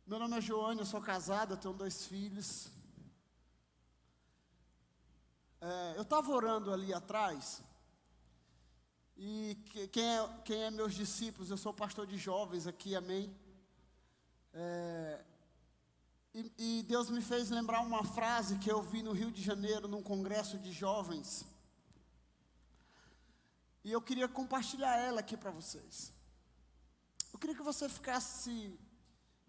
Meu nome é Joane, eu sou casado, eu tenho 2 filhos. Eu estava orando ali atrás, e quem é meus discípulos, eu sou pastor de jovens aqui, amém? E Deus me fez lembrar uma frase que eu vi no Rio de Janeiro, num congresso de jovens. E eu queria compartilhar ela aqui para vocês. Eu queria que você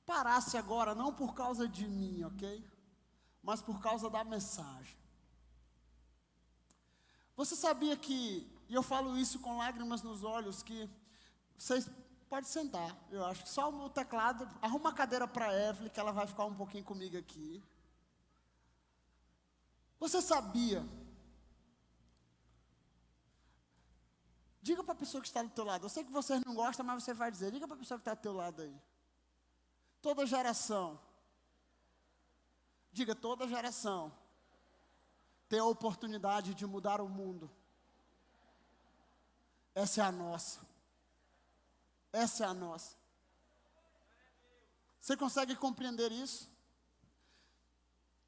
parasse agora, não por causa de mim, ok? Mas por causa da mensagem. Você sabia que, e eu falo isso com lágrimas nos olhos, que vocês podem sentar, eu acho que só o teclado, arruma a cadeira para a Evelyn, que ela vai ficar um pouquinho comigo aqui. Você sabia? Diga para a pessoa que está do teu lado, eu sei que vocês não gostam, mas você vai dizer, diga para a pessoa que está do teu lado aí. Toda geração, diga, toda geração tem a oportunidade de mudar o mundo. Essa é a nossa. Essa é a nossa. Você consegue compreender isso?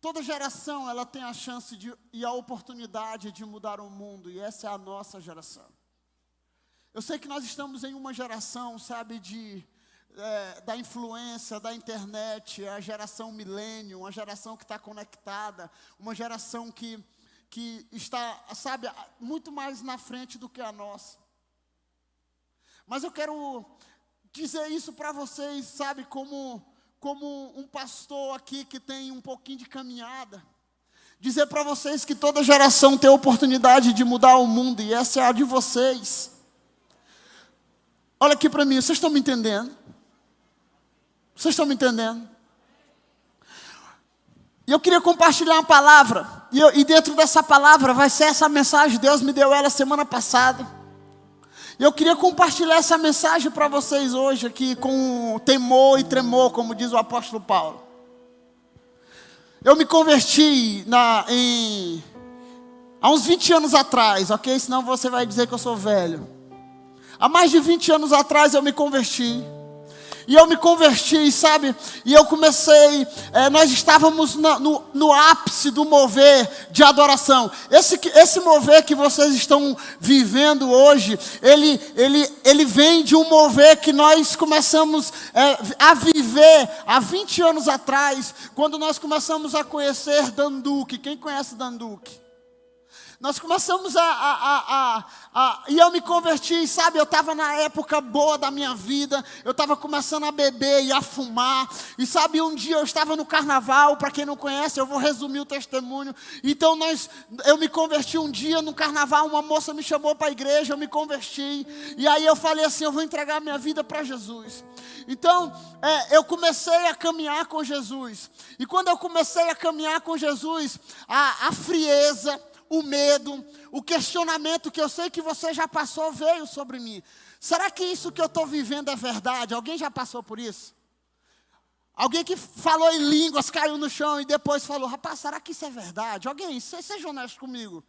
Toda geração, ela tem a chance e a oportunidade de mudar o mundo, e essa é a nossa geração. Eu sei que nós estamos em uma geração, sabe, da influência da internet, a geração milênio, uma geração que está conectada, uma geração que está, sabe, muito mais na frente do que a nossa. Mas eu quero dizer isso para vocês, sabe, como um pastor aqui que tem um pouquinho de caminhada. Dizer para vocês que toda geração tem a oportunidade de mudar o mundo, e essa é a de vocês. Olha aqui para mim, vocês estão me entendendo? Vocês estão me entendendo? E eu queria compartilhar uma palavra, e dentro dessa palavra vai ser essa mensagem, Deus me deu ela semana passada. E eu queria compartilhar essa mensagem para vocês hoje aqui, com temor e tremor, como diz o apóstolo Paulo. Eu me converti há uns 20 anos atrás, ok? Senão você vai dizer que eu sou velho. Há mais de 20 anos atrás eu me converti. E eu me converti, sabe? E eu comecei, nós estávamos no ápice do mover de adoração. Esse mover que vocês estão vivendo hoje, ele vem de um mover que nós começamos a viver há 20 anos atrás, quando nós começamos a conhecer Danduque. Quem conhece Danduque? Nós começamos e eu me converti, sabe, eu estava na época boa da minha vida, eu estava começando a beber e a fumar, e sabe, um dia eu estava no carnaval, para quem não conhece, eu vou resumir o testemunho. Então eu me converti um dia no carnaval, uma moça me chamou para a igreja, eu me converti, e aí eu falei assim, eu vou entregar minha vida para Jesus. Então, eu comecei a caminhar com Jesus, e quando eu comecei a caminhar com Jesus, a frieza, o medo, o questionamento que eu sei que você já passou veio sobre mim. Será que isso que eu estou vivendo é verdade? Alguém já passou por isso? Alguém que falou em línguas, caiu no chão e depois falou, rapaz, será que isso é verdade? Alguém, seja honesto comigo.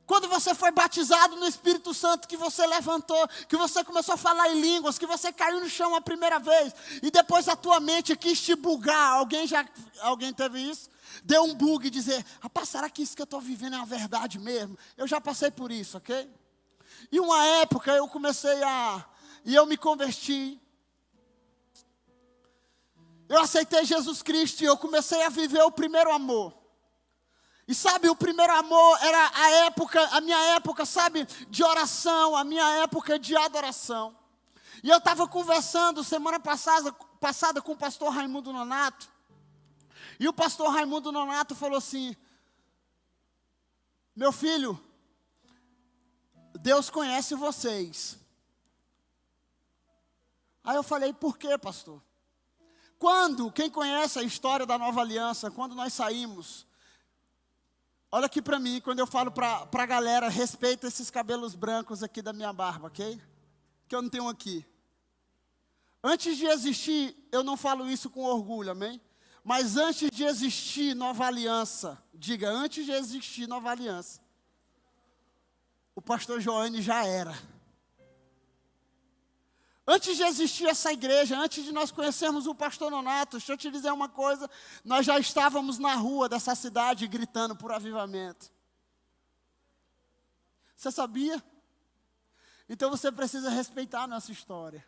Quando você foi batizado no Espírito Santo, que você levantou, que você começou a falar em línguas, que você caiu no chão a primeira vez, e depois a tua mente quis te bugar, alguém teve isso? Deu um bug e dizer, rapaz, será que isso que eu estou vivendo é a verdade mesmo? Eu já passei por isso, ok? E uma época eu e eu me converti. Eu aceitei Jesus Cristo e eu comecei a viver o primeiro amor. E sabe, o primeiro amor era a minha época, sabe, de oração, a minha época de adoração. E eu estava conversando semana passada com o pastor Raimundo Nonato. E o pastor Raimundo Nonato falou assim, meu filho, Deus conhece vocês. Aí eu falei, por quê, pastor? Quem conhece a história da Nova Aliança, quando nós saímos, olha aqui para mim, quando eu falo para a galera, respeita esses cabelos brancos aqui da minha barba, ok? Que eu não tenho aqui. Antes de existir, eu não falo isso com orgulho, amém? Mas antes de existir Nova Aliança, diga, antes de existir Nova Aliança, o pastor Joane já era. Antes de existir essa igreja, antes de nós conhecermos o pastor Nonato, deixa eu te dizer uma coisa, nós já estávamos na rua dessa cidade gritando por avivamento. Você sabia? Então você precisa respeitar a nossa história.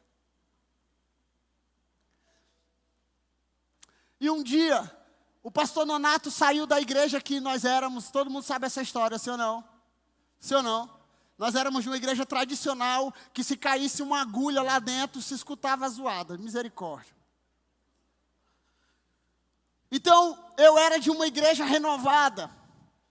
E um dia, o pastor Nonato saiu da igreja que nós éramos, todo mundo sabe essa história, sim ou não? Sim ou não? Nós éramos de uma igreja tradicional, que se caísse uma agulha lá dentro, se escutava a zoada, misericórdia. Então, eu era de uma igreja renovada,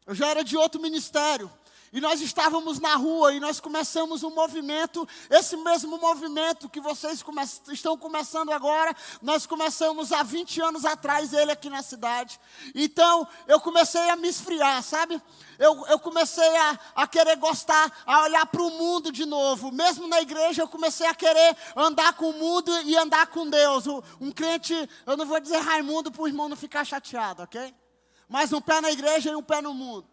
eu já era de outro ministério. E nós estávamos na rua e nós começamos um movimento, esse mesmo movimento que vocês estão começando agora, nós começamos há 20 anos atrás, ele aqui na cidade. Então, eu comecei a me esfriar, sabe? Eu comecei a querer gostar, a olhar para o mundo de novo. Mesmo na igreja, eu comecei a querer andar com o mundo e andar com Deus. Um crente, eu não vou dizer Raimundo para o irmão não ficar chateado, ok? Mas um pé na igreja e um pé no mundo.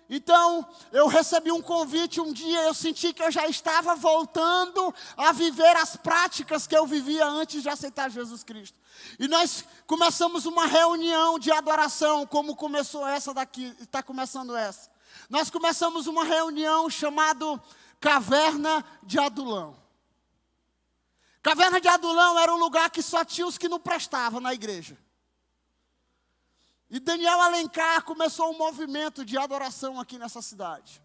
Então, eu recebi um convite um dia, eu senti que eu já estava voltando a viver as práticas que eu vivia antes de aceitar Jesus Cristo. E nós começamos uma reunião de adoração, como começou essa daqui, está começando essa. Nós começamos uma reunião chamada Caverna de Adulão. Caverna de Adulão era um lugar que só tinha os que não prestavam na igreja. E Daniel Alencar começou um movimento de adoração aqui nessa cidade.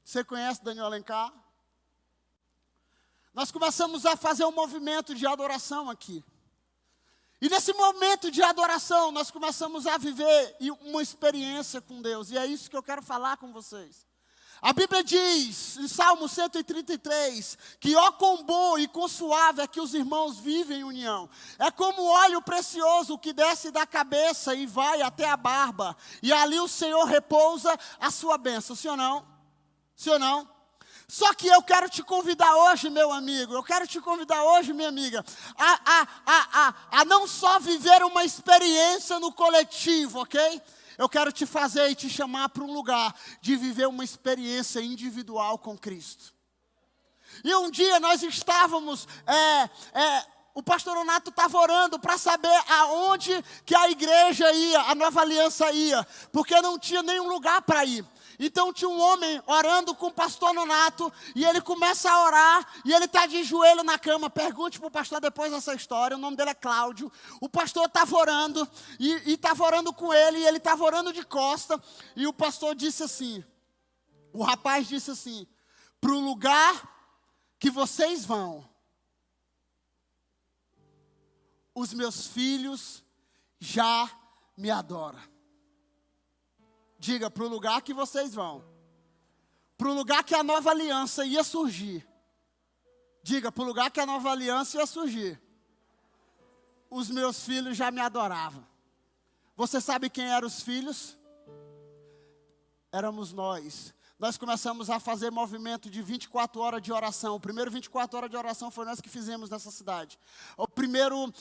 Você conhece Daniel Alencar? Nós começamos a fazer um movimento de adoração aqui. E nesse momento de adoração, nós começamos a viver uma experiência com Deus. E é isso que eu quero falar com vocês. A Bíblia diz, em Salmo 133, que ó quão bom e quão suave é que os irmãos vivem em união. É como óleo precioso que desce da cabeça e vai até a barba. E ali o Senhor repousa a sua bênção. Sim ou não? Sim ou não? Só que eu quero te convidar hoje, meu amigo, eu quero te convidar hoje, minha amiga, a não só viver uma experiência no coletivo, ok? Eu quero te fazer e te chamar para um lugar de viver uma experiência individual com Cristo. E um dia nós estávamos, o pastor Nonato estava orando para saber aonde que a igreja ia, a Nova Aliança ia, porque não tinha nenhum lugar para ir. Então tinha um homem orando com o pastor Nonato, e ele começa a orar, e ele está de joelho na cama. Pergunte para o pastor depois dessa história, o nome dele é Cláudio. O pastor estava orando, e estava orando com ele, e ele estava orando de costa, e o pastor disse assim, o rapaz disse assim, para o lugar que vocês vão, os meus filhos já me adoram. Diga, para o lugar que vocês vão. Para o lugar que a nova aliança ia surgir. Diga, para o lugar que a nova aliança ia surgir. Os meus filhos já me adoravam. Você sabe quem eram os filhos? Éramos nós. Nós começamos a fazer movimento de 24 horas de oração. O primeiro 24 horas de oração foi nós que fizemos nessa cidade. O primeiro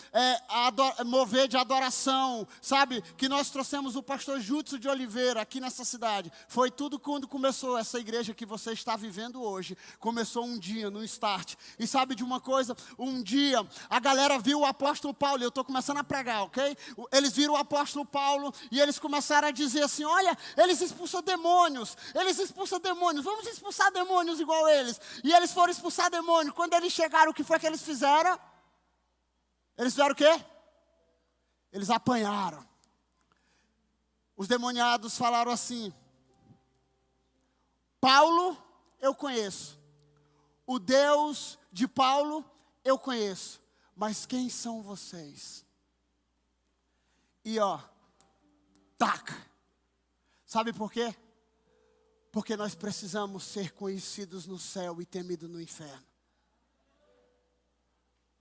mover de adoração, sabe? Que nós trouxemos o pastor Júlio de Oliveira aqui nessa cidade. Foi tudo quando começou essa igreja que você está vivendo hoje. Começou um dia, no start. E sabe de uma coisa? Um dia a galera viu o apóstolo Paulo. Eu estou começando a pregar, ok? Eles viram o apóstolo Paulo e eles começaram a dizer assim, olha, eles expulsam demônios. Eles expulsam demônios, vamos expulsar demônios igual eles. E eles foram expulsar demônios. Quando eles chegaram, o que foi que eles fizeram? Eles fizeram o quê? Eles apanharam. Os demoniados falaram assim, Paulo eu conheço, o Deus de Paulo eu conheço, mas quem são vocês? E ó, taca. Sabe por quê? Porque nós precisamos ser conhecidos no céu e temidos no inferno.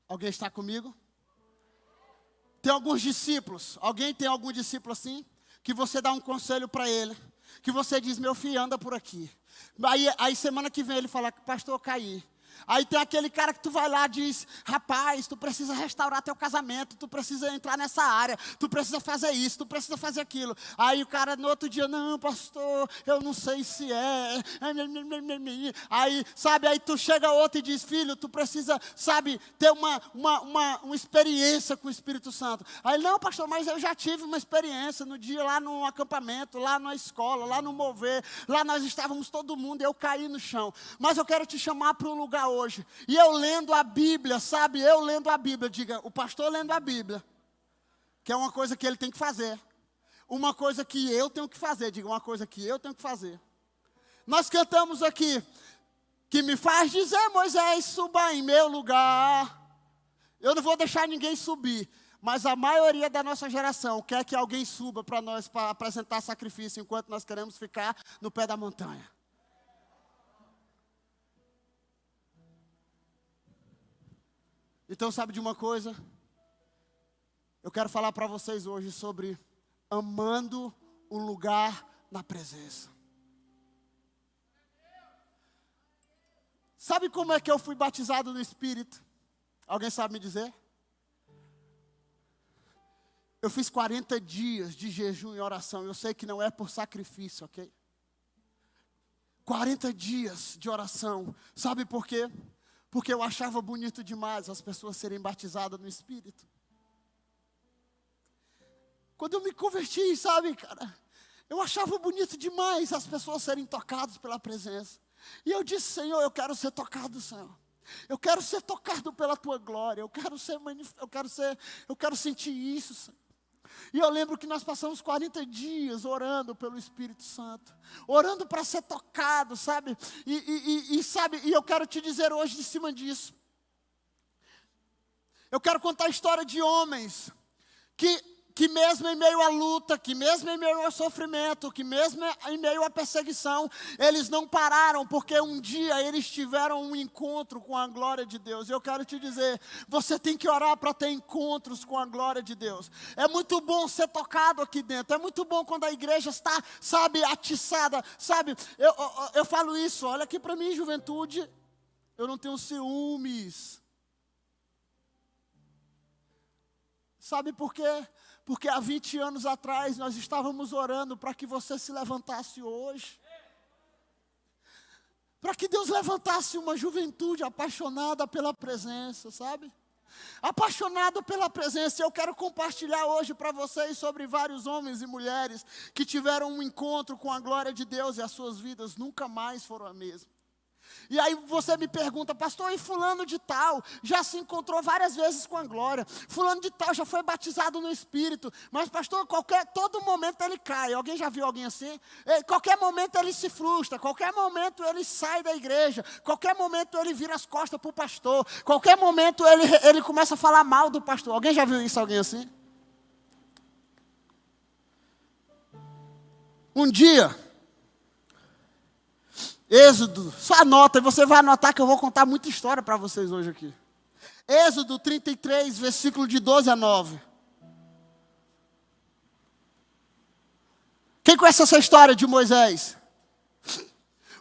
Alguém está comigo? Tem alguns discípulos. Alguém tem algum discípulo assim? Que você dá um conselho para ele. Que você diz, meu filho, anda por aqui. Aí semana que vem ele fala, pastor, eu caí. Aí tem aquele cara que tu vai lá e diz, rapaz, tu precisa restaurar teu casamento, tu precisa entrar nessa área, tu precisa fazer isso, tu precisa fazer aquilo. Aí o cara no outro dia, não, pastor, eu não sei se é. Aí, sabe, aí tu chega outro e diz, filho, tu precisa, sabe, ter uma experiência com o Espírito Santo. Aí, não, pastor, mas eu já tive uma experiência no dia lá no acampamento, lá na escola, lá no mover, lá nós estávamos todo mundo e eu caí no chão. Mas eu quero te chamar para um lugar hoje. E eu lendo a Bíblia, sabe? Eu lendo a Bíblia. Diga, o pastor lendo a Bíblia. Que é uma coisa que ele tem que fazer. Uma coisa que eu tenho que fazer. Diga, uma coisa que eu tenho que fazer. Nós cantamos aqui. Que me faz dizer, Moisés, suba em meu lugar. Eu não vou deixar ninguém subir. Mas a maioria da nossa geração quer que alguém suba para nós, para apresentar sacrifício, enquanto nós queremos ficar no pé da montanha. Então, sabe de uma coisa? Eu quero falar para vocês hoje sobre amando o lugar na presença. Sabe como é que eu fui batizado no Espírito? Alguém sabe me dizer? Eu fiz 40 dias de jejum e oração. Eu sei que não é por sacrifício, ok? 40 dias de oração. Sabe por quê? Porque eu achava bonito demais as pessoas serem batizadas no Espírito. Quando eu me converti, sabe, cara, eu achava bonito demais as pessoas serem tocadas pela presença. E eu disse, Senhor, eu quero ser tocado, Senhor. Eu quero ser tocado pela Tua glória. Eu quero sentir isso, Senhor. E eu lembro que nós passamos 40 dias orando pelo Espírito Santo, orando para ser tocado, sabe? E eu quero te dizer hoje de cima disso. Eu quero contar a história de homens que mesmo em meio à luta, que mesmo em meio ao sofrimento, que mesmo em meio à perseguição, eles não pararam, porque um dia eles tiveram um encontro com a glória de Deus. E eu quero te dizer, você tem que orar para ter encontros com a glória de Deus. É muito bom ser tocado aqui dentro, é muito bom quando a igreja está, sabe, atiçada, sabe, eu falo isso, olha aqui para mim, juventude, eu não tenho ciúmes. Sabe por quê? Porque há 20 anos atrás nós estávamos orando para que você se levantasse hoje. Para que Deus levantasse uma juventude apaixonada pela presença, sabe? Apaixonado pela presença. Eu quero compartilhar hoje para vocês sobre vários homens e mulheres que tiveram um encontro com a glória de Deus e as suas vidas nunca mais foram a mesma. E aí você me pergunta, pastor, e fulano de tal já se encontrou várias vezes com a glória. Fulano de tal já foi batizado no Espírito. Mas pastor, todo momento ele cai. Alguém já viu alguém assim? Qualquer momento ele se frustra. Qualquer momento ele sai da igreja. Qualquer momento ele vira as costas para o pastor. Qualquer momento ele começa a falar mal do pastor. Alguém já viu isso, alguém assim? Um dia... Êxodo, só anota, e você vai anotar que eu vou contar muita história para vocês hoje aqui. Êxodo 33, versículo de 12 a 9. Quem conhece essa história de Moisés?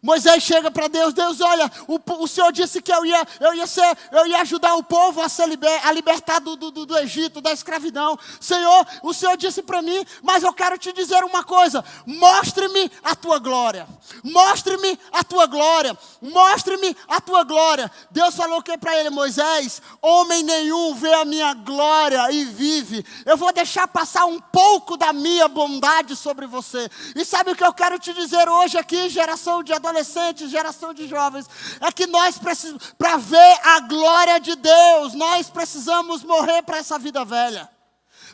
Moisés chega para Deus, Deus, olha, o Senhor disse que eu ia ajudar o povo a libertar do Egito, da escravidão. Senhor, o Senhor disse para mim, mas eu quero te dizer uma coisa, mostre-me a tua glória, mostre-me a tua glória, mostre-me a tua glória. Deus falou que para ele, Moisés, homem nenhum vê a minha glória e vive. Eu vou deixar passar um pouco da minha bondade sobre você. E sabe o que eu quero te dizer hoje aqui, geração de adolescentes, geração de jovens, é que nós precisamos, para ver a glória de Deus, nós precisamos morrer para essa vida velha.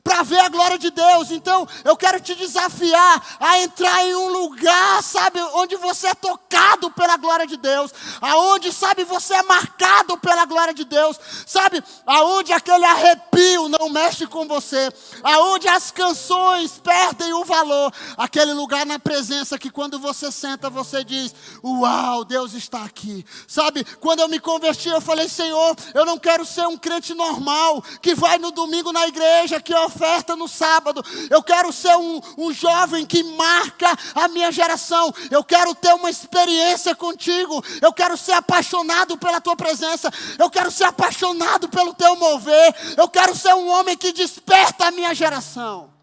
Para ver a glória de Deus. Então, eu quero te desafiar a entrar em um lugar, sabe, onde você é tocado pela glória de Deus. Aonde, sabe, você é marcado pela glória de Deus. Sabe, aonde aquele arrepio não mexe com você. Aonde as canções perdem o valor. Aquele lugar na presença que quando você senta, você diz, uau, Deus está aqui. Sabe, quando eu me converti, eu falei, Senhor, eu não quero ser um crente normal, que vai no domingo na igreja, que oferece oferta no sábado. Eu quero ser um jovem que marca a minha geração. Eu quero ter uma experiência contigo. Eu quero ser apaixonado pela tua presença. Eu quero ser apaixonado pelo teu mover. Eu quero ser um homem que desperta a minha geração.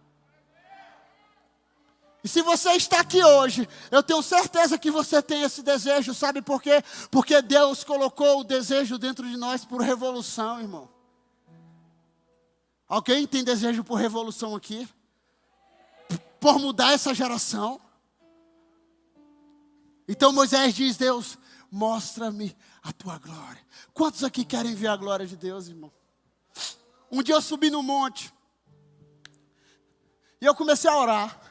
E se você está aqui hoje, eu tenho certeza que você tem esse desejo, sabe por quê? Porque Deus colocou o desejo dentro de nós por revolução, irmão. Alguém tem desejo por revolução aqui? Por mudar essa geração? Então Moisés diz, Deus, mostra-me a tua glória. Quantos aqui querem ver a glória de Deus, irmão? Um dia eu subi no monte, e eu comecei a orar.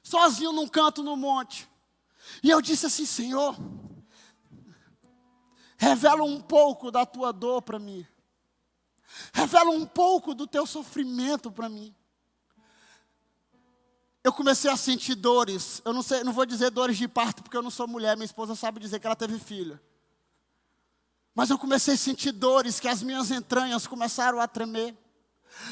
Sozinho num canto no monte. E eu disse assim, Senhor, revela um pouco da tua dor para mim. Revela um pouco do teu sofrimento para mim. Eu comecei a sentir dores. Eu não vou dizer dores de parto, porque eu não sou mulher. Minha esposa sabe dizer que ela teve filho. Mas eu comecei a sentir dores, que as minhas entranhas começaram a tremer.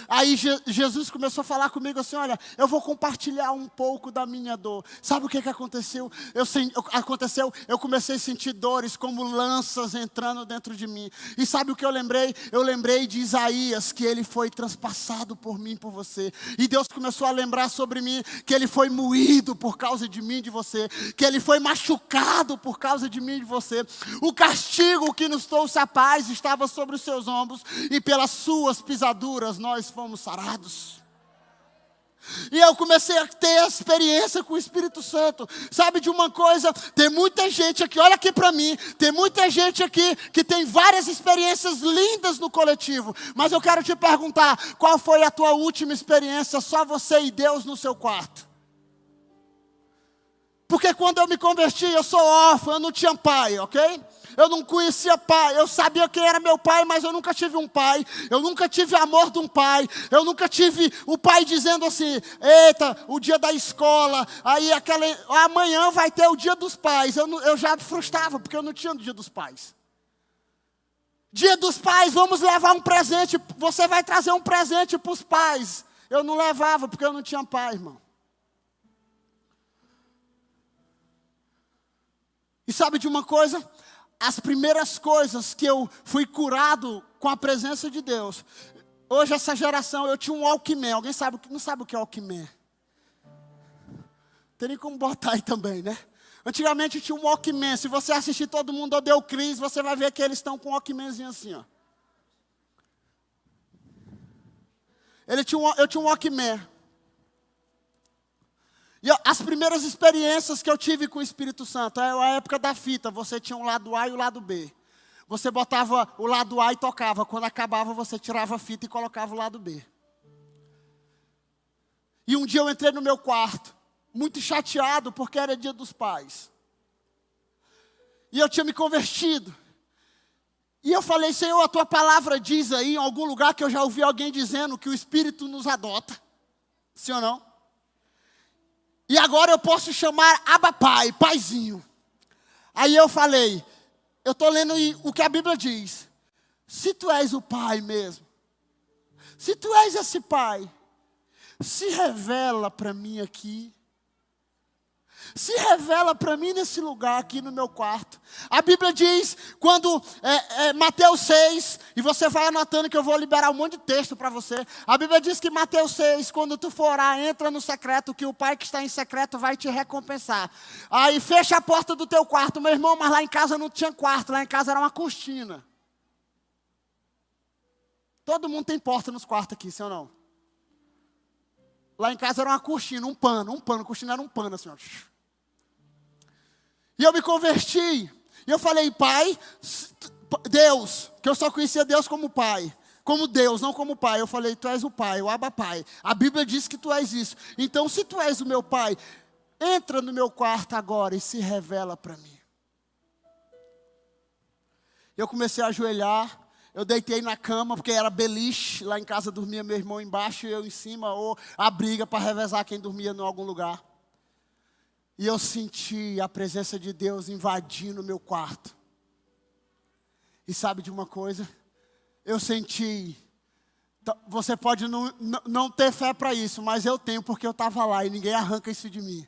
Aí Jesus começou a falar comigo assim, olha, eu vou compartilhar um pouco da minha dor. Sabe o que aconteceu? Eu comecei a sentir dores como lanças entrando dentro de mim. E sabe o que eu lembrei? Eu lembrei de Isaías, que ele foi transpassado por mim, por você. E Deus começou a lembrar sobre mim, que ele foi moído por causa de mim, de você. Que ele foi machucado por causa de mim, de você. O castigo que nos trouxe a paz estava sobre os seus ombros. E pelas suas pisaduras nós fomos sarados. E eu comecei a ter a experiência com o Espírito Santo. Sabe de uma coisa? Tem muita gente aqui, olha aqui para mim. Tem muita gente aqui que tem várias experiências lindas no coletivo. Mas eu quero te perguntar, qual foi a tua última experiência, só você e Deus no seu quarto? Porque quando eu me converti, eu sou órfão, eu não tinha pai, ok? Eu não conhecia pai, eu sabia quem era meu pai, mas eu nunca tive um pai. Eu nunca tive amor de um pai. Eu nunca tive o pai dizendo assim, eita, o dia da escola, aí amanhã vai ter o dia dos pais. Eu já me frustrava, porque eu não tinha o dia dos pais. Dia dos pais, vamos levar um presente, você vai trazer um presente para os pais. Eu não levava, porque eu não tinha pai, irmão. E sabe de uma coisa? As primeiras coisas que eu fui curado com a presença de Deus. Hoje essa geração, eu tinha um Walkman. Alguém não sabe o que é Walkman? Tem nem como botar aí também, né? Antigamente tinha um Walkman. Se você assistir Todo Mundo Odeia o Chris, você vai ver que eles estão com um Walkmanzinho assim, ó. Eu tinha um Walkman. E as primeiras experiências que eu tive com o Espírito Santo, é a época da fita, você tinha o lado A e o lado B. Você botava o lado A e tocava, quando acabava você tirava a fita e colocava o lado B. E um dia eu entrei no meu quarto, muito chateado porque era dia dos pais. E eu tinha me convertido. E eu falei, Senhor, a tua palavra diz aí, em algum lugar que eu já ouvi alguém dizendo que o Espírito nos adota. Sim ou não? E agora eu posso chamar Abba Pai, Paizinho. Aí eu falei, eu estou lendo o que a Bíblia diz. Se tu és o Pai mesmo, se tu és esse Pai, se revela para mim aqui. Se revela para mim nesse lugar aqui no meu quarto. A Bíblia diz, quando Mateus 6, e você vai anotando que eu vou liberar um monte de texto para você. A Bíblia diz que Mateus 6, quando tu for orar, entra no secreto, que o Pai que está em secreto vai te recompensar. Aí fecha a porta do teu quarto, meu irmão, mas lá em casa não tinha quarto, lá em casa era uma cortina. Todo mundo tem porta nos quartos aqui, sim ou não? Lá em casa era uma cortina, um pano, cortina era um pano assim, ó. E eu me converti, e eu falei, Pai, Deus, que eu só conhecia Deus como Pai, como Deus, não como Pai. Eu falei, tu és o Pai, o Abba Pai. A Bíblia diz que tu és isso. Então, se tu és o meu Pai, entra no meu quarto agora e se revela para mim. Eu comecei a ajoelhar, eu deitei na cama, porque era beliche, lá em casa dormia meu irmão embaixo e eu em cima, ou a briga para revezar quem dormia em algum lugar. E eu senti a presença de Deus invadindo o meu quarto. E sabe de uma coisa? Eu senti, Você pode não ter fé para isso, mas eu tenho, porque eu estava lá e ninguém arranca isso de mim.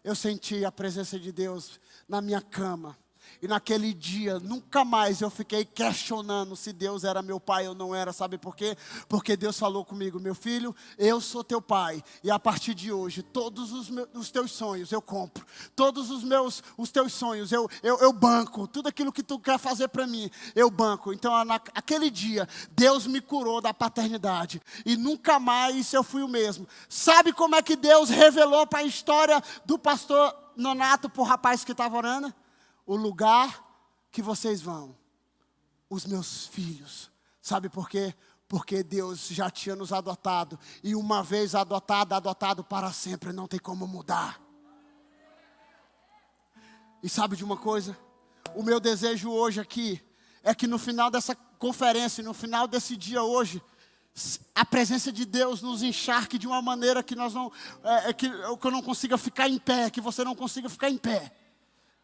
Eu senti a presença de Deus na minha cama. E naquele dia, nunca mais eu fiquei questionando se Deus era meu pai ou não era. Sabe por quê? Porque Deus falou comigo: meu filho, eu sou teu pai. E a partir de hoje, todos os teus sonhos eu compro. Todos os teus sonhos eu banco. Tudo aquilo que tu quer fazer para mim, eu banco. Então, naquele dia, Deus me curou da paternidade. E nunca mais eu fui o mesmo. Sabe como é que Deus revelou para a história do pastor Nonato, para o rapaz que estava orando? O lugar que vocês vão, os meus filhos. Sabe por quê? Porque Deus já tinha nos adotado. E uma vez adotado para sempre, não tem como mudar. E sabe de uma coisa? O meu desejo hoje aqui é que no final dessa conferência, no final desse dia hoje, a presença de Deus nos encharque de uma maneira que nós não, que eu não consiga ficar em pé, que você não consiga ficar em pé.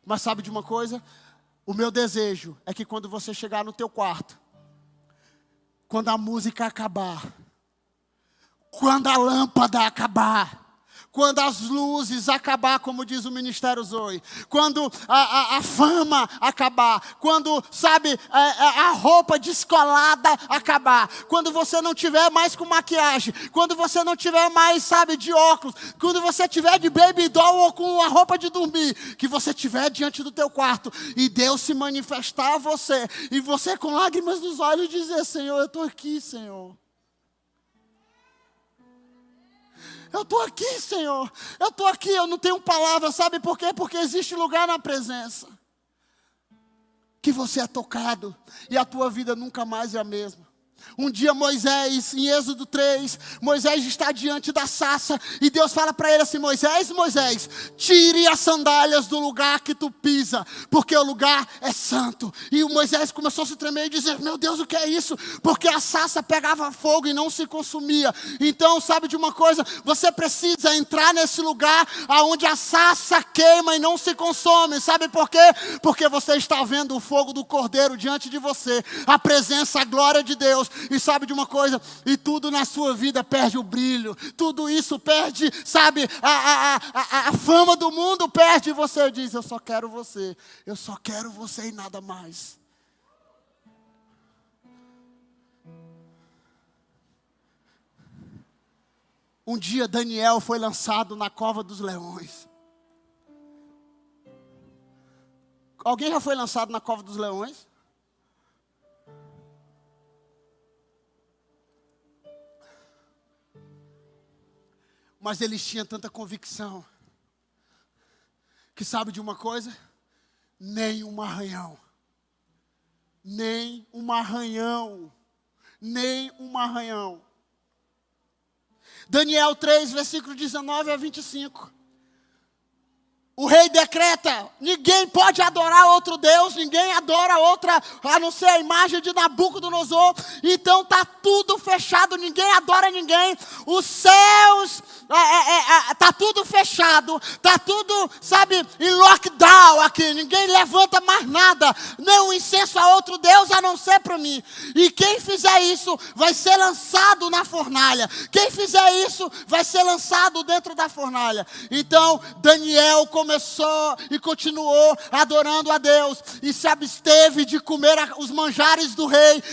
Mas sabe de uma coisa? O meu desejo é que quando você chegar no teu quarto, quando a música acabar, quando a lâmpada acabar, quando as luzes acabar, como diz o Ministério Zoe, quando a fama acabar, quando, sabe, a roupa descolada acabar, quando você não tiver mais com maquiagem, quando você não tiver mais, sabe, de óculos, quando você tiver de baby doll ou com a roupa de dormir, que você tiver diante do teu quarto e Deus se manifestar a você, e você com lágrimas nos olhos dizer: Senhor, eu estou aqui, Senhor. Eu estou aqui, Senhor. Eu estou aqui, eu não tenho palavras. Sabe por quê? Porque existe lugar na presença que você é tocado e a tua vida nunca mais é a mesma. Um dia Moisés, em Êxodo 3, Moisés está diante da sarça e Deus fala para ele assim: Moisés, Moisés, tire as sandálias do lugar que tu pisa, porque o lugar é santo. E o Moisés começou a se tremer e dizer: meu Deus, o que é isso? Porque a sarça pegava fogo e não se consumia. Então, sabe de uma coisa? Você precisa entrar nesse lugar onde a sarça queima e não se consome. Sabe por quê? Porque você está vendo o fogo do Cordeiro diante de você, a presença, a glória de Deus. E sabe de uma coisa? E tudo na sua vida perde o brilho. Tudo isso perde, sabe? A fama do mundo perde. E você diz: eu só quero você. Eu só quero você e nada mais. Um dia Daniel foi lançado na cova dos leões. Alguém já foi lançado na cova dos leões? Mas eles tinham tanta convicção que, sabe de uma coisa? Nem um arranhão, nem um arranhão, nem um arranhão. Daniel 3, versículo 19 a 25. O rei decreta: ninguém pode adorar outro Deus, ninguém adora outra, a não ser a imagem de Nabucodonosor. Então está tudo fechado, ninguém adora ninguém. Os céus, está tudo fechado, está tudo, sabe, em lockdown aqui. Ninguém levanta mais nada, nem um incenso a outro Deus a não ser para mim. E quem fizer isso vai ser lançado na fornalha. Quem fizer isso vai ser lançado dentro da fornalha. Então Daniel começou e continuou adorando a Deus, e se absteve de comer os manjares do rei.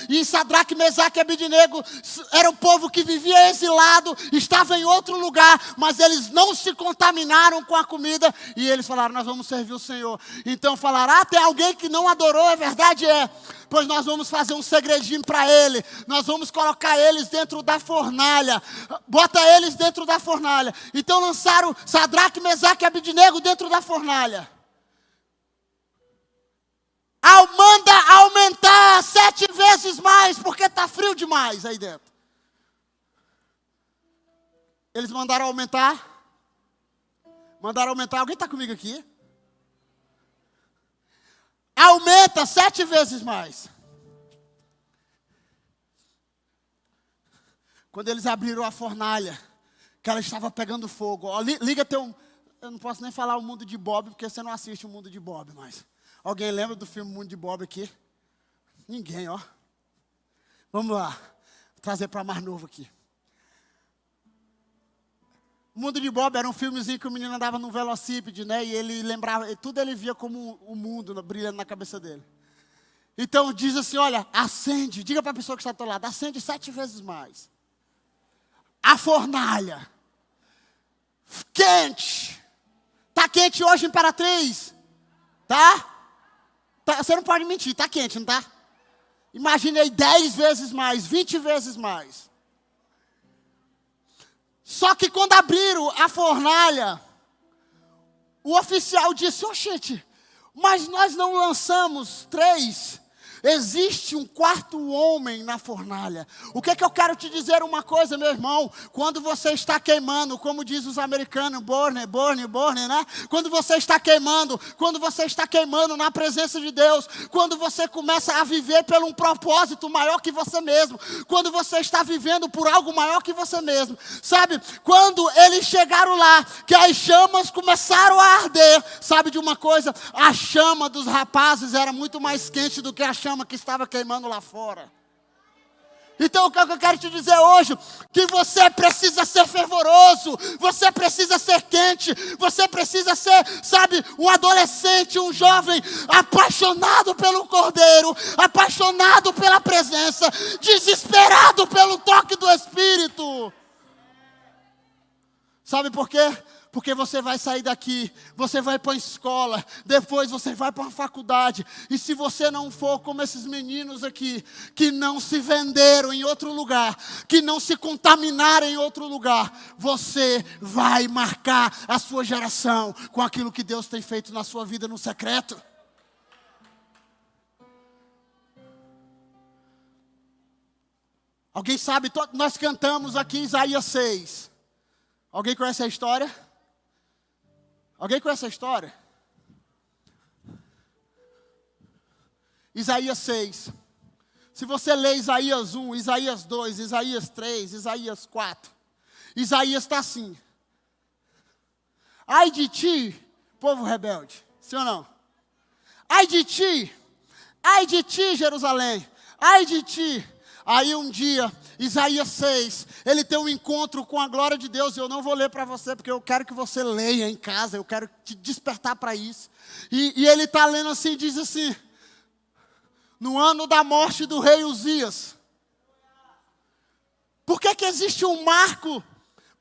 E Sadraque, Mesaque e Abednego era um povo que vivia exilado, estava em outro lugar, mas eles não se contaminaram com a comida, e eles falaram: nós vamos servir o Senhor. Então falaram: tem alguém que não adorou, a verdade é, pois nós vamos fazer um segredinho para ele, nós vamos colocar eles dentro da fornalha, bota eles dentro da fornalha. Então lançaram Sadraque, Mesaque e Abednego dentro da fornalha. Manda aumentar 7 vezes mais, porque está frio demais aí dentro. Eles mandaram aumentar. Alguém está comigo aqui? Aumenta 7 vezes mais. Quando eles abriram a fornalha, que ela estava pegando fogo. Ó, liga teu... Eu não posso nem falar o Mundo de Bob, porque você não assiste o Mundo de Bob mais. Alguém lembra do filme Mundo de Bob aqui? Ninguém, ó. Vamos lá. Vou trazer para mais novo aqui. O Mundo de Bob era um filmezinho que o menino andava num velocípede, né? E ele lembrava, tudo ele via como o mundo brilhando na cabeça dele. Então diz assim, olha, acende, diga para a pessoa que está ao teu lado, acende 7 vezes mais. A fornalha. Quente. Está quente hoje, Imperatriz? Tá? Você não pode mentir, está quente, não está? Imagine aí 10 vezes mais, 20 vezes mais. Só que quando abriram a fornalha, o oficial disse, gente, mas nós não lançamos 3. Existe um 4º homem na fornalha. O que eu quero te dizer uma coisa, meu irmão? Quando você está queimando, como diz os americanos, burn, né? Quando você está queimando na presença de Deus, quando você começa a viver por um propósito maior que você mesmo, quando você está vivendo por algo maior que você mesmo, sabe? Quando eles chegaram lá, que as chamas começaram a arder, sabe de uma coisa? A chama dos rapazes era muito mais quente do que a chama que estava queimando lá fora. Então o que eu quero te dizer hoje, que você precisa ser fervoroso, você precisa ser quente, você precisa ser, sabe, um adolescente, um jovem apaixonado pelo Cordeiro, apaixonado pela presença, desesperado pelo toque do Espírito. Sabe por quê? Porque você vai sair daqui, você vai para a escola, depois você vai para a faculdade. E se você não for como esses meninos aqui, que não se venderam em outro lugar, que não se contaminaram em outro lugar, você vai marcar a sua geração com aquilo que Deus tem feito na sua vida no secreto. Alguém sabe, nós cantamos aqui Isaías 6. Alguém conhece a história? Alguém conhece a história? Isaías 6. Se você ler Isaías 1, Isaías 2, Isaías 3, Isaías 4, Isaías está assim. Ai de ti, povo rebelde. Sim ou não? Ai de ti, Jerusalém. Ai de ti. Aí um dia, Isaías 6, ele tem um encontro com a glória de Deus. Eu não vou ler para você, porque eu quero que você leia em casa. Eu quero te despertar para isso. E ele está lendo assim, diz assim. No ano da morte do rei Uzias. Por que existe um marco?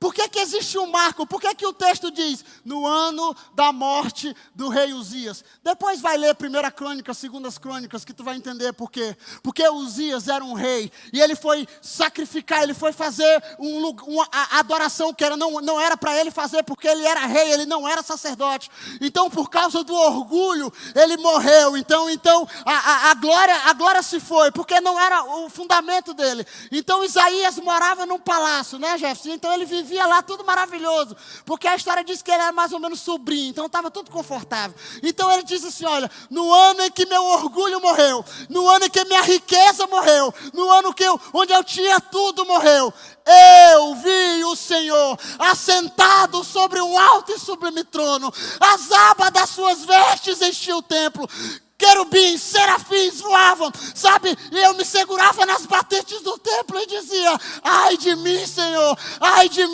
Por que existe um marco? Por que o texto diz, no ano da morte do rei Uzias? Depois vai ler 1 Crônicas, 2 Crônicas, que tu vai entender por quê. Porque Uzias era um rei, e ele foi sacrificar, ele foi fazer uma adoração que não era para ele fazer, porque ele era rei, ele não era sacerdote. Então, por causa do orgulho, ele morreu. Então a glória se foi, porque não era o fundamento dele. Então, Isaías morava num palácio, né, Jefferson? Então, ele vivia lá tudo maravilhoso, porque a história diz que ele era mais ou menos sobrinho, então estava tudo confortável. Então ele diz assim, olha, no ano em que meu orgulho morreu, no ano em que minha riqueza morreu, no ano onde eu tinha tudo morreu, eu vi o Senhor assentado sobre um alto e sublime trono, as abas das suas vestes enchiam o templo, querubins, serafins voavam, sabe? E eu me segurava nas batentes do templo e dizia, ai de mim, Senhor, ai de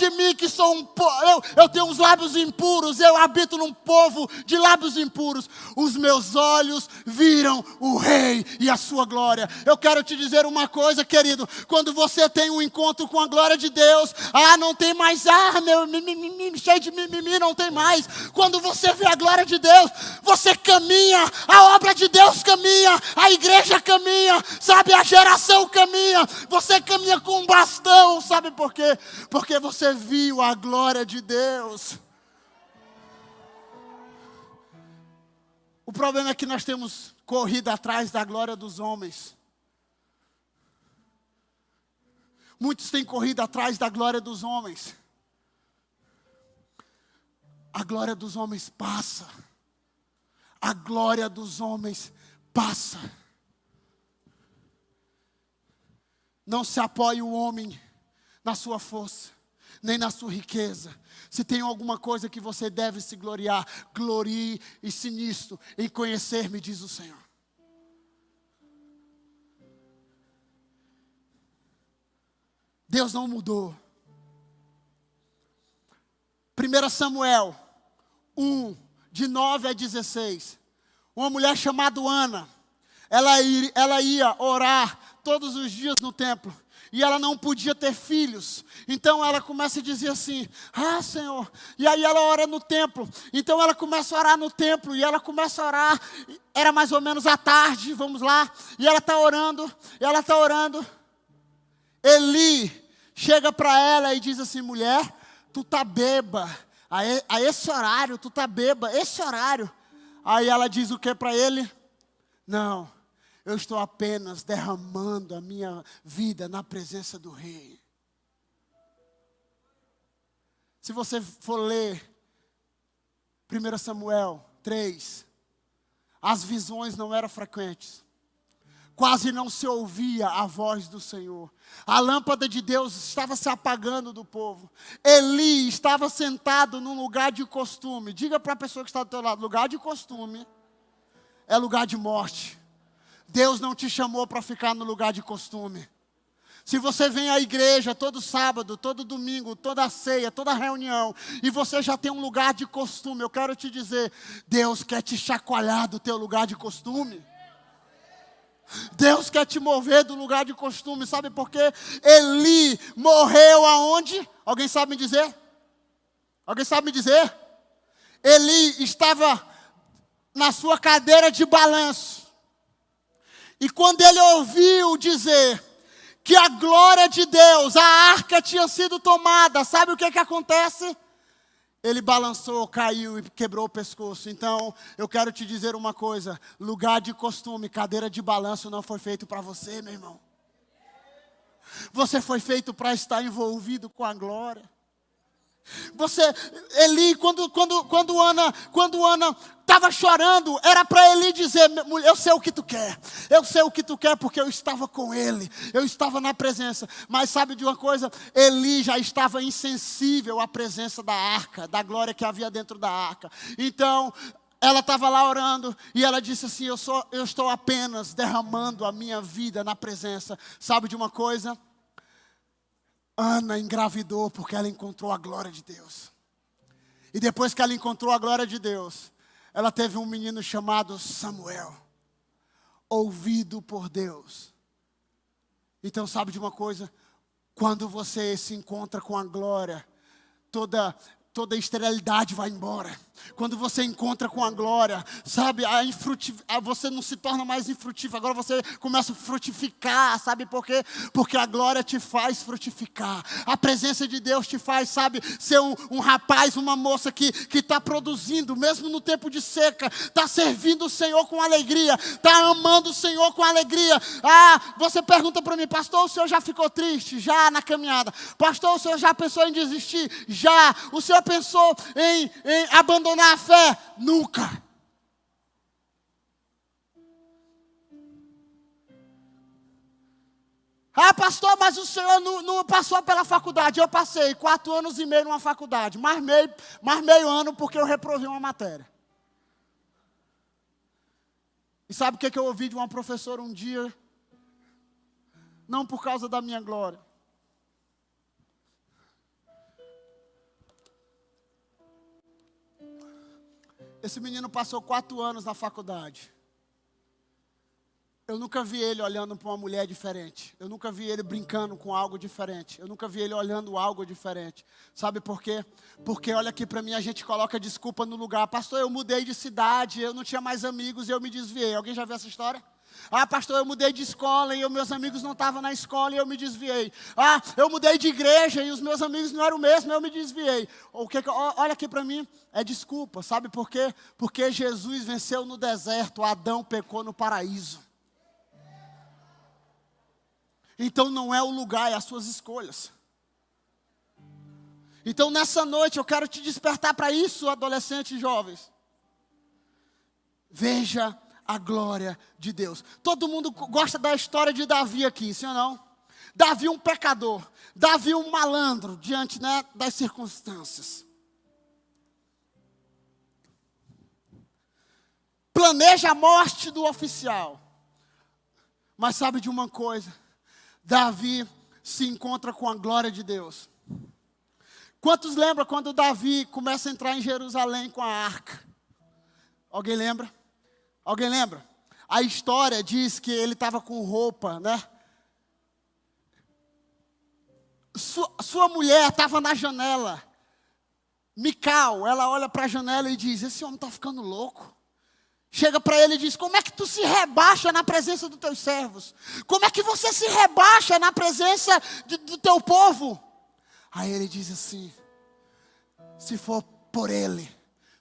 mim que sou eu tenho uns lábios impuros, eu habito num povo de lábios impuros. Os meus olhos viram o Rei e a sua glória. Eu quero te dizer uma coisa, querido, quando você tem um encontro com a glória de Deus, não tem mais, meu mimimi, cheio de mimimi, não tem mais. Quando você vê a glória de Deus, você caminha, a obra de Deus caminha, a igreja caminha, sabe, a geração caminha, você caminha com um bastão, sabe por quê? Porque você viu a glória de Deus. O problema é que nós temos corrido atrás da glória dos homens. Muitos têm corrido atrás da glória dos homens. A glória dos homens passa. A glória dos homens passa. Não se apoie o homem na sua força, nem na sua riqueza. Se tem alguma coisa que você deve se gloriar, glorie-se nisto, em conhecer-me, diz o Senhor. Deus não mudou. 1 Samuel 1, de 9 a 16. Uma mulher chamada Ana, ela ia orar todos os dias no templo. E ela não podia ter filhos. Então ela começa a dizer assim: Senhor. E aí ela ora no templo. Então ela começa a orar no templo. E ela começa a orar. Era mais ou menos à tarde, vamos lá. E ela está orando. Eli chega para ela e diz assim: mulher, tu tá beba. A esse horário, tu tá beba. Esse horário. Aí ela diz o que para ele? Não. Eu estou apenas derramando a minha vida na presença do Rei. Se você for ler 1 Samuel 3, as visões não eram frequentes. Quase não se ouvia a voz do Senhor. A lâmpada de Deus estava se apagando do povo. Eli estava sentado num lugar de costume. Diga para a pessoa que está do teu lado: lugar de costume é lugar de morte. Deus não te chamou para ficar no lugar de costume. Se você vem à igreja todo sábado, todo domingo, toda ceia, toda reunião, e você já tem um lugar de costume, eu quero te dizer, Deus quer te chacoalhar do teu lugar de costume. Deus quer te mover do lugar de costume. Sabe por quê? Eli morreu aonde? Alguém sabe me dizer? Alguém sabe me dizer? Eli estava na sua cadeira de balanço. E quando ele ouviu dizer que a glória de Deus, a arca tinha sido tomada, sabe o que acontece? Ele balançou, caiu e quebrou o pescoço. Então, eu quero te dizer uma coisa: lugar de costume, cadeira de balanço não foi feito para você, meu irmão. Você foi feito para estar envolvido com a glória. Eli, quando Ana estava chorando, era para Eli dizer: eu sei o que tu quer. Eu sei o que tu quer porque eu estava com ele. Eu estava na presença. Mas sabe de uma coisa? Eli já estava insensível à presença da arca, da glória que havia dentro da arca. Então, ela estava lá orando e ela disse assim: eu estou apenas derramando a minha vida na presença. Sabe de uma coisa? Ana engravidou porque ela encontrou a glória de Deus. E depois que ela encontrou a glória de Deus, ela teve um menino chamado Samuel, ouvido por Deus. Então sabe de uma coisa? Quando você se encontra com a glória, toda esterilidade vai embora. Quando você encontra com a glória, sabe, você não se torna mais infrutífero. Agora você começa a frutificar, sabe por quê? Porque a glória te faz frutificar. A presença de Deus te faz, sabe, ser um rapaz, uma moça que está produzindo, mesmo no tempo de seca, está servindo o Senhor com alegria, está amando o Senhor com alegria. Você pergunta para mim: pastor, o senhor já ficou triste? Já na caminhada. Pastor, o senhor já pensou em desistir? Já. O senhor pensou em abandonar a fé? Nunca. Pastor, mas o senhor não passou pela faculdade. Eu passei 4 anos e meio numa faculdade, mais meio ano porque eu reprovei uma matéria. E sabe o que eu ouvi de uma professora um dia? Não por causa da minha glória. Esse menino passou 4 anos na faculdade. Eu nunca vi ele olhando para uma mulher diferente. Eu nunca vi ele brincando com algo diferente. Eu nunca vi ele olhando algo diferente. Sabe por quê? Porque olha aqui para mim, a gente coloca desculpa no lugar. Pastor, eu mudei de cidade, eu não tinha mais amigos e eu me desviei. Alguém já viu essa história? Pastor, eu mudei de escola e meus amigos não estavam na escola e eu me desviei. Eu mudei de igreja e os meus amigos não eram o mesmo e eu me desviei. Olha aqui para mim, é desculpa. Sabe por quê? Porque Jesus venceu no deserto, Adão pecou no paraíso. Então não é o lugar, é as suas escolhas. Então nessa noite eu quero te despertar para isso, adolescentes e jovens. Veja a glória de Deus. Todo mundo gosta da história de Davi aqui, sim ou não? Davi um pecador, Davi um malandro diante, das circunstâncias. Planeja a morte do oficial. Mas sabe de uma coisa? Davi se encontra com a glória de Deus. Quantos lembram quando Davi começa a entrar em Jerusalém com a arca? Alguém lembra? Alguém lembra? A história diz que ele estava com roupa, né? Sua mulher estava na janela. Mical, ela olha para a janela e diz: esse homem está ficando louco. Chega para ele e diz: como é que tu se rebaixa na presença dos teus servos? Como é que você se rebaixa na presença do teu povo? Aí ele diz assim: se for por ele,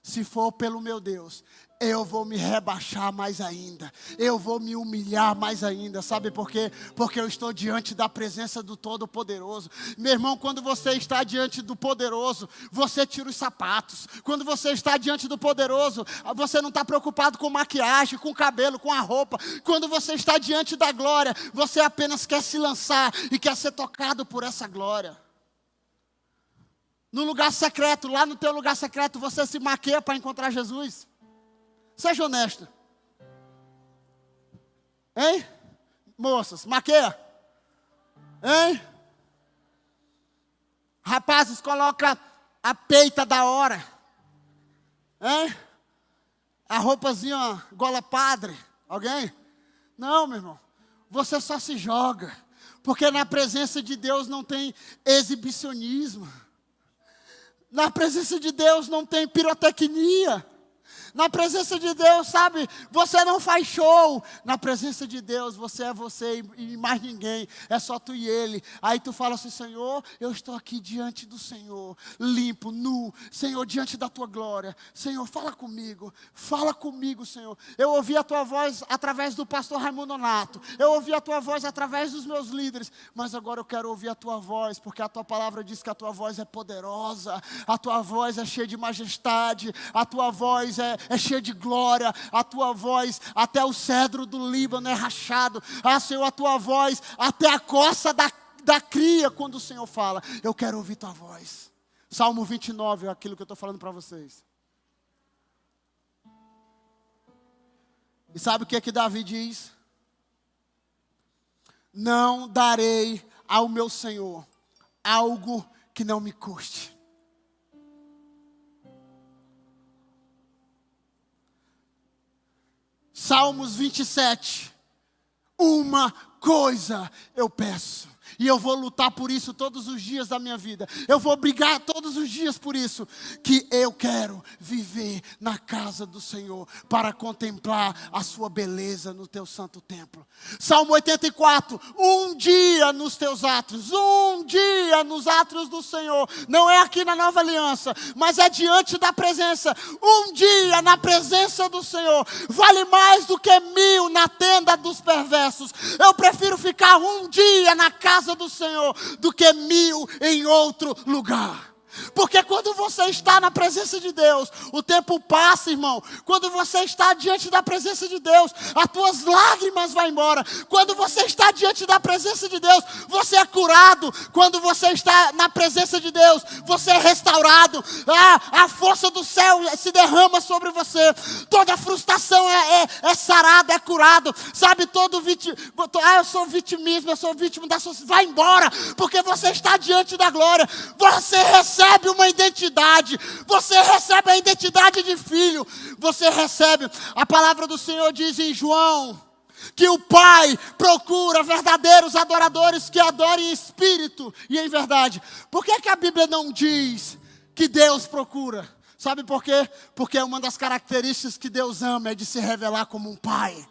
se for pelo meu Deus, eu vou me rebaixar mais ainda, eu vou me humilhar mais ainda. Sabe por quê? Porque eu estou diante da presença do Todo-Poderoso. Meu irmão, quando você está diante do Poderoso, você tira os sapatos. Quando você está diante do Poderoso, você não está preocupado com maquiagem, com cabelo, com a roupa. Quando você está diante da glória, você apenas quer se lançar e quer ser tocado por essa glória. No lugar secreto, lá no teu lugar secreto, você se maquia para encontrar Jesus? Seja honesto. Hein? Moças, maquia? Hein? Rapazes, coloca a peita da hora. Hein? A roupazinha, ó, gola padre. Alguém? Não, meu irmão. Você só se joga. Porque na presença de Deus não tem exibicionismo. Na presença de Deus não tem pirotecnia. Na presença de Deus, sabe, você não faz show. Na presença de Deus, você é você e mais ninguém. É só tu e Ele. Aí tu fala assim: Senhor, eu estou aqui diante do Senhor, limpo, nu. Senhor, diante da tua glória. Senhor, fala comigo, Senhor. Eu ouvi a tua voz através do pastor Raimundo Nonato. Eu ouvi a tua voz através dos meus líderes. Mas agora eu quero ouvir a tua voz, porque a tua palavra diz que a tua voz é poderosa. A tua voz é cheia de majestade. A tua voz é cheia de glória. A tua voz, até o cedro do Líbano é rachado. Ah, Senhor, a tua voz, até a coça da cria, quando o Senhor fala. Eu quero ouvir tua voz. Salmo 29 é aquilo que eu estou falando para vocês. E sabe o que Davi diz? Não darei ao meu Senhor algo que não me custe. Salmos 27. Uma coisa eu peço, e eu vou lutar por isso todos os dias da minha vida. Eu vou brigar todos os dias por isso. Que eu quero viver na casa do Senhor, para contemplar a sua beleza no teu santo templo. Salmo 84. Um dia nos teus átrios, um dia nos átrios do Senhor. Não é aqui na Nova Aliança, mas é diante da presença. Um dia na presença do Senhor vale mais do que 1000 na tenda dos perversos. Eu prefiro ficar um dia na casa do Senhor do que 1000 em outro lugar. Porque quando você está na presença de Deus, o tempo passa, irmão. Quando você está diante da presença de Deus, as tuas lágrimas vão embora. Quando você está diante da presença de Deus, você é curado. Quando você está na presença de Deus, você é restaurado. A força do céu se derrama sobre você. Toda frustração é sarada, é curado. Sabe, eu sou vitimismo, eu sou vítima da sociedade. Vai embora, porque você está diante da glória. Você recebe uma identidade. Você recebe a identidade de filho. Você recebe. A palavra do Senhor diz em João que o Pai procura verdadeiros adoradores que adorem em espírito e em verdade. Por que a Bíblia não diz que Deus procura? Sabe por quê? Porque uma das características que Deus ama é de se revelar como um Pai.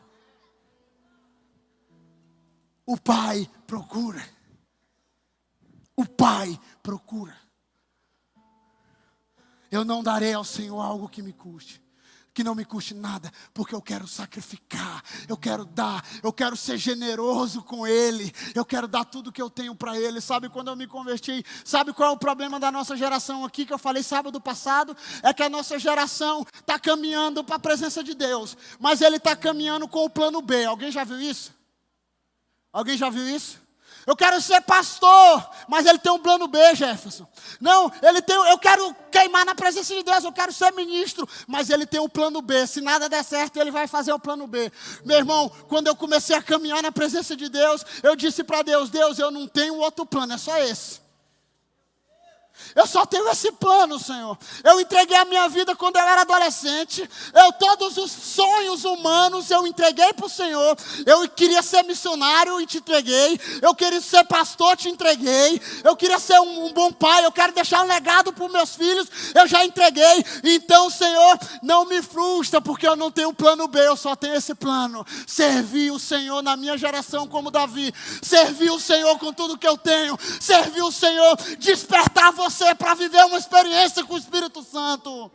O Pai procura. O Pai procura. Eu não darei ao Senhor algo que me custe, que não me custe nada, porque eu quero sacrificar, eu quero dar, eu quero ser generoso com Ele, eu quero dar tudo que eu tenho para Ele. Sabe, quando eu me converti, sabe qual é o problema da nossa geração aqui, que eu falei sábado passado? É que a nossa geração está caminhando para a presença de Deus, mas ele está caminhando com o plano B. Alguém já viu isso? Alguém já viu isso? Eu quero ser pastor, mas ele tem um plano B, Jefferson. Não, eu quero queimar na presença de Deus, eu quero ser ministro, mas ele tem um plano B. Se nada der certo, ele vai fazer o plano B. Meu irmão, quando eu comecei a caminhar na presença de Deus, eu disse para Deus, Deus, eu não tenho outro plano, é só esse. Eu só tenho esse plano, Senhor. Eu entreguei a minha vida quando eu era adolescente. Todos os sonhos humanos eu entreguei para o Senhor. Eu queria ser missionário e te entreguei. Eu queria ser pastor, te entreguei. Eu queria ser um bom pai. Eu quero deixar um legado para os meus filhos. Eu já entreguei. Então, Senhor, não me frustra, porque eu não tenho plano B. Eu só tenho esse plano. Servir o Senhor na minha geração como Davi. Servir o Senhor com tudo que eu tenho. Servir o Senhor, despertar você para viver uma experiência com o Espírito Santo.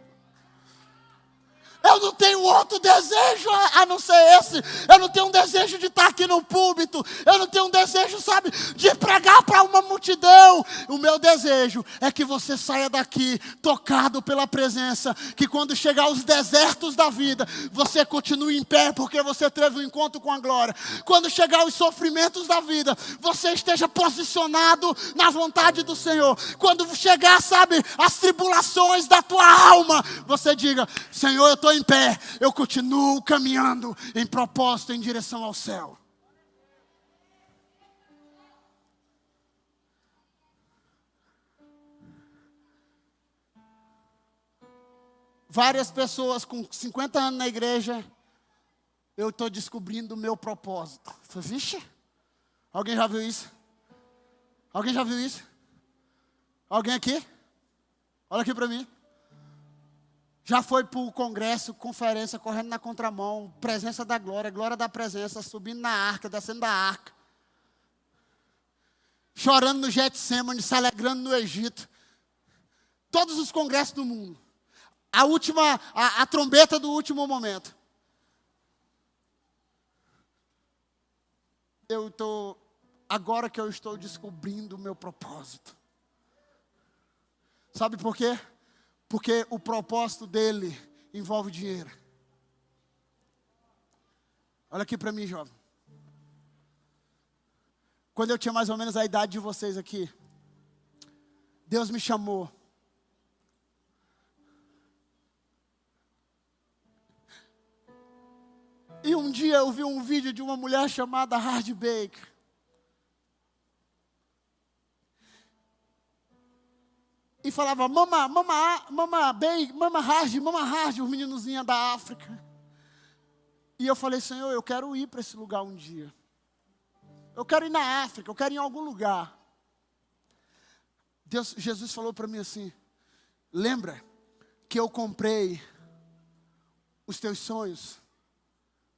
Eu não tenho outro desejo a não ser esse. Eu não tenho um desejo de estar aqui no púlpito. Eu não tenho um desejo, sabe, de pregar para uma multidão. O meu desejo é que você saia daqui tocado pela presença. Que quando chegar os desertos da vida, você continue em pé porque você teve um encontro com a glória. Quando chegar os sofrimentos da vida, você esteja posicionado na vontade do Senhor. Quando chegar, sabe, as tribulações da tua alma, você diga, Senhor, eu estou em pé, eu continuo caminhando em propósito em direção ao céu. Várias pessoas com 50 anos na igreja, eu estou descobrindo o meu propósito. Falei, vixe, alguém já viu isso? Alguém já viu isso? Alguém aqui? Olha aqui para mim. Já foi para o congresso, conferência, correndo na contramão, presença da glória, glória da presença, subindo na arca, descendo da arca. Chorando no Getsemane, se alegrando no Egito. Todos os congressos do mundo. A trombeta do último momento. Agora que eu estou descobrindo o meu propósito. Sabe por quê? Porque o propósito dele envolve dinheiro. Olha aqui para mim, jovem. Quando eu tinha mais ou menos a idade de vocês aqui, Deus me chamou. E um dia eu vi um vídeo de uma mulher chamada Hard Baker. E falava, mama hard, os meninozinhos da África. E eu falei, Senhor, eu quero ir para esse lugar um dia. Eu quero ir na África, eu quero ir em algum lugar. Jesus falou para mim assim, lembra que eu comprei os teus sonhos?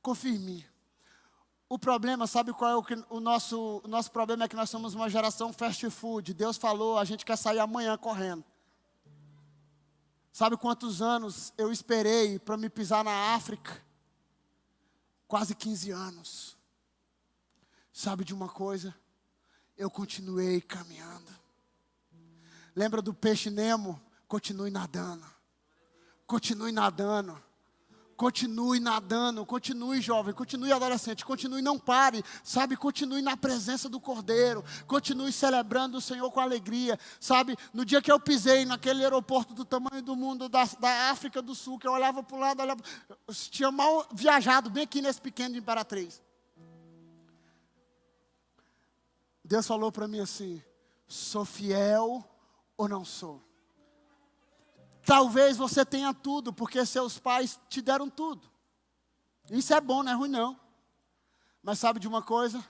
Confia em mim. O problema, sabe qual é o nosso problema? É que nós somos uma geração fast food. Deus falou, a gente quer sair amanhã correndo. Sabe quantos anos eu esperei para me pisar na África? Quase 15 anos. Sabe de uma coisa? Eu continuei caminhando. Lembra do peixe Nemo? Continue nadando. Continue nadando. Continue nadando, continue jovem, continue adolescente, continue, não pare, sabe, continue na presença do Cordeiro, continue celebrando o Senhor com alegria, sabe, no dia que eu pisei naquele aeroporto do tamanho do mundo, da África do Sul, que eu olhava para o lado, eu tinha mal viajado, bem aqui nesse pequeno de Imperatriz. Deus falou para mim assim, sou fiel ou não sou? Talvez você tenha tudo, porque seus pais te deram tudo. Isso é bom, não é ruim não. Mas sabe de uma coisa?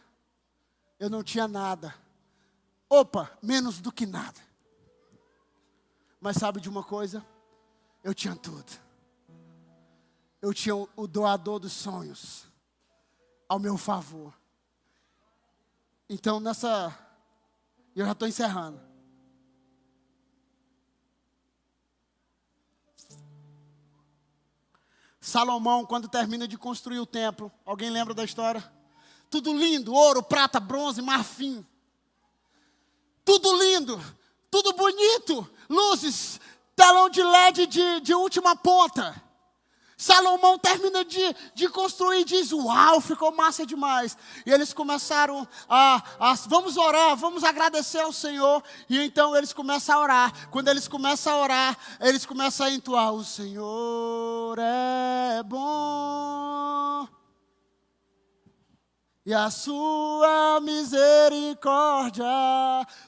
Eu não tinha nada. Opa, menos do que nada. Mas sabe de uma coisa? Eu tinha tudo. Eu tinha o doador dos sonhos ao meu favor. Então eu já estou encerrando. Salomão, quando termina de construir o templo, alguém lembra da história? Tudo lindo, ouro, prata, bronze, marfim. Tudo lindo, tudo bonito, luzes, telão de LED de última ponta. Salomão termina de construir e diz, uau, ficou massa demais. E eles começaram vamos orar, vamos agradecer ao Senhor. E então eles começam a orar. Quando eles começam a orar, eles começam a entoar, o Senhor é bom. E a sua misericórdia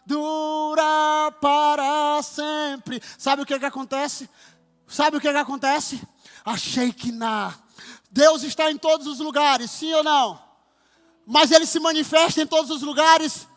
dura para sempre. Sabe o que acontece? Sabe o que acontece? A Shekinah. Deus está em todos os lugares, sim ou não? Mas Ele se manifesta em todos os lugares.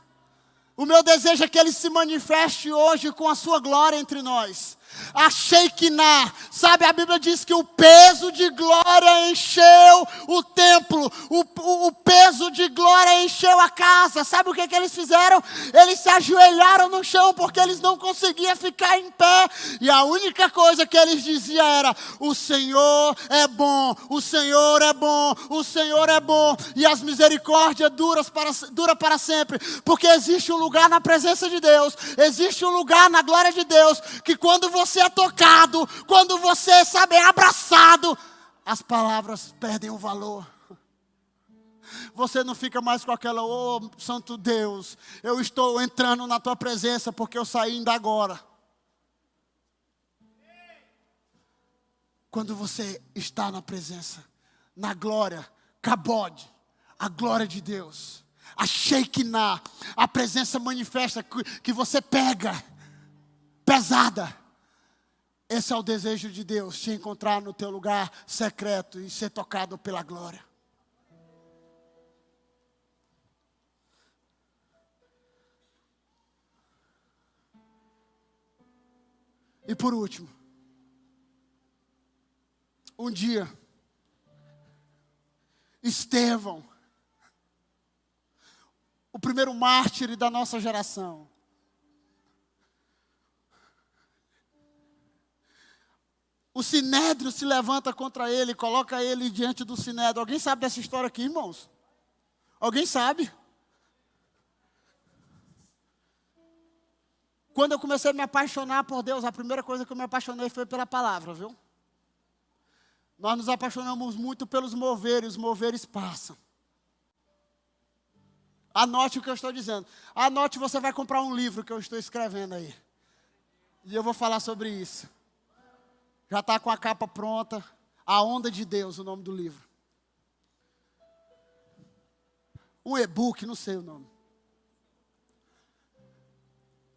O meu desejo é que Ele se manifeste hoje com a sua glória entre nós. A Shekinah, sabe, a Bíblia diz que o peso de glória encheu o templo, o peso de glória encheu a casa. Sabe o que eles fizeram? Eles se ajoelharam no chão porque eles não conseguiam ficar em pé. E a única coisa que eles diziam era, o Senhor é bom, o Senhor é bom, o Senhor é bom. E as misericórdias duram para sempre. Porque existe um lugar na presença de Deus, existe um lugar na glória de Deus, que quando você é tocado, quando você, sabe, é abraçado, as palavras perdem o valor. Você não fica mais com aquela, oh, santo Deus, eu estou entrando na tua presença porque eu saí ainda agora. Quando você está na presença, na glória, Kabod, a glória de Deus, a Shekinah, a presença manifesta que você pega, pesada. Esse é o desejo de Deus, te encontrar no teu lugar secreto e ser tocado pela glória. E por último, um dia, Estevão, o primeiro mártir da nossa geração, o sinédrio se levanta contra ele, coloca ele diante do sinédrio. Alguém sabe dessa história aqui, irmãos? Alguém sabe? Quando eu comecei a me apaixonar por Deus, a primeira coisa que eu me apaixonei foi pela palavra, viu? Nós nos apaixonamos muito pelos moveres, os moveres passam. Anote o que eu estou dizendo. Anote, você vai comprar um livro que eu estou escrevendo aí. E eu vou falar sobre isso. Já está com a capa pronta. A Onda de Deus, o nome do livro. Um e-book, não sei o nome.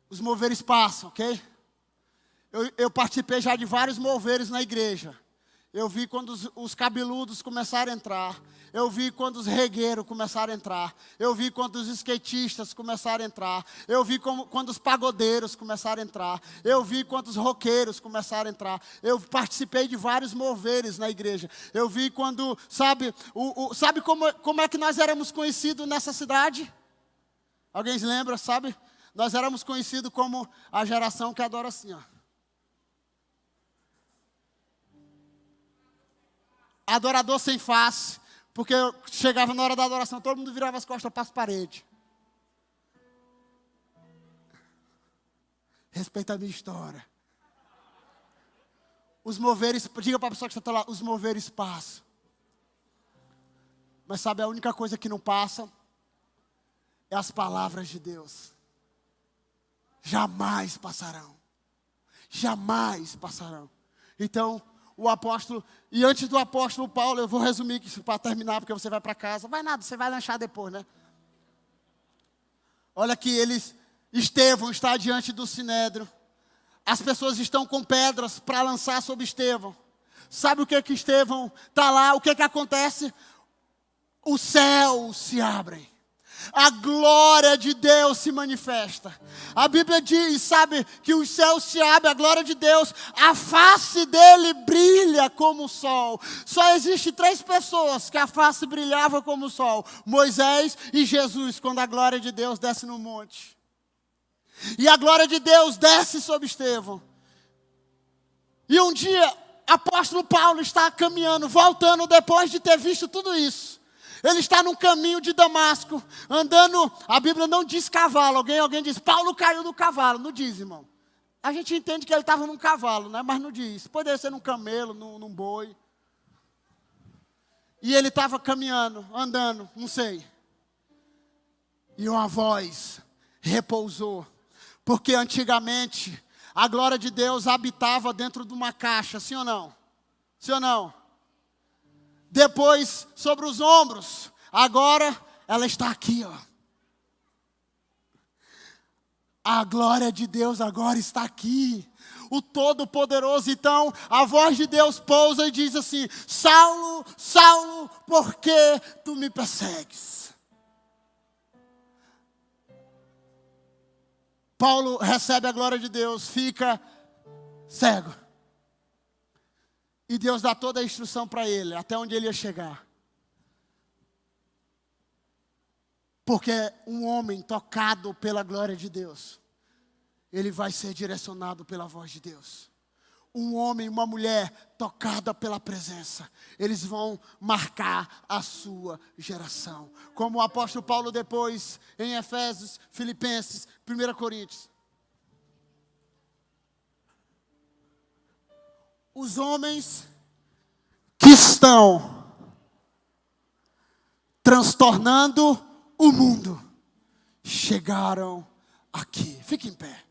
Os moveres passam, ok? Eu participei já de vários moveres na igreja. Eu vi quando os cabeludos começaram a entrar. Eu vi quando os regueiros começaram a entrar. Eu vi quando os skatistas começaram a entrar. Eu vi quando os pagodeiros começaram a entrar. Eu vi quando os roqueiros começaram a entrar. Eu participei de vários moveres na igreja. Eu vi quando, sabe, sabe como é que nós éramos conhecidos nessa cidade? Alguém se lembra, sabe? Nós éramos conhecidos como a geração que adora assim, ó. Adorador sem face. Porque eu chegava na hora da adoração, todo mundo virava as costas para as paredes. Respeita a minha história. Os moveres, diga para a pessoa que está lá, os moveres passam. Mas sabe, a única coisa que não passa é as palavras de Deus. Jamais passarão. Jamais passarão. Então, o apóstolo, e antes do apóstolo Paulo, eu vou resumir isso para terminar, porque você vai para casa. Vai nada, você vai lanchar depois, né? Olha que Estevão está diante do sinédrio. As pessoas estão com pedras para lançar sobre Estevão. Sabe o que Estevão está lá? O que acontece? Os céus se abrem. A glória de Deus se manifesta. A Bíblia diz, sabe, que os céus se abrem, a glória de Deus, a face dele brilha como o sol. Só existe 3 pessoas que a face brilhava como o sol: Moisés e Jesus, quando a glória de Deus desce no monte. E a glória de Deus desce sobre Estevão. E um dia, apóstolo Paulo está caminhando, voltando depois de ter visto tudo isso. Ele está no caminho de Damasco, andando, a Bíblia não diz cavalo. Alguém diz, Paulo caiu do cavalo. Não diz, irmão. A gente entende que ele estava num cavalo, né? Mas não diz. Poderia ser num camelo, num boi. E ele estava caminhando, andando, não sei. E uma voz repousou. Porque antigamente a glória de Deus habitava dentro de uma caixa, sim ou não? Sim ou não? Depois sobre os ombros. Agora ela está aqui, ó. A glória de Deus agora está aqui. O Todo-Poderoso. Então, a voz de Deus pousa e diz assim: Saulo, Saulo, por que tu me persegues? Paulo recebe a glória de Deus, fica cego. E Deus dá toda a instrução para ele, até onde ele ia chegar. Porque um homem tocado pela glória de Deus, ele vai ser direcionado pela voz de Deus. Um homem e uma mulher tocada pela presença, eles vão marcar a sua geração. Como o apóstolo Paulo depois, em Efésios, Filipenses, 1 Coríntios. Os homens que estão transtornando o mundo chegaram aqui. Fique em pé.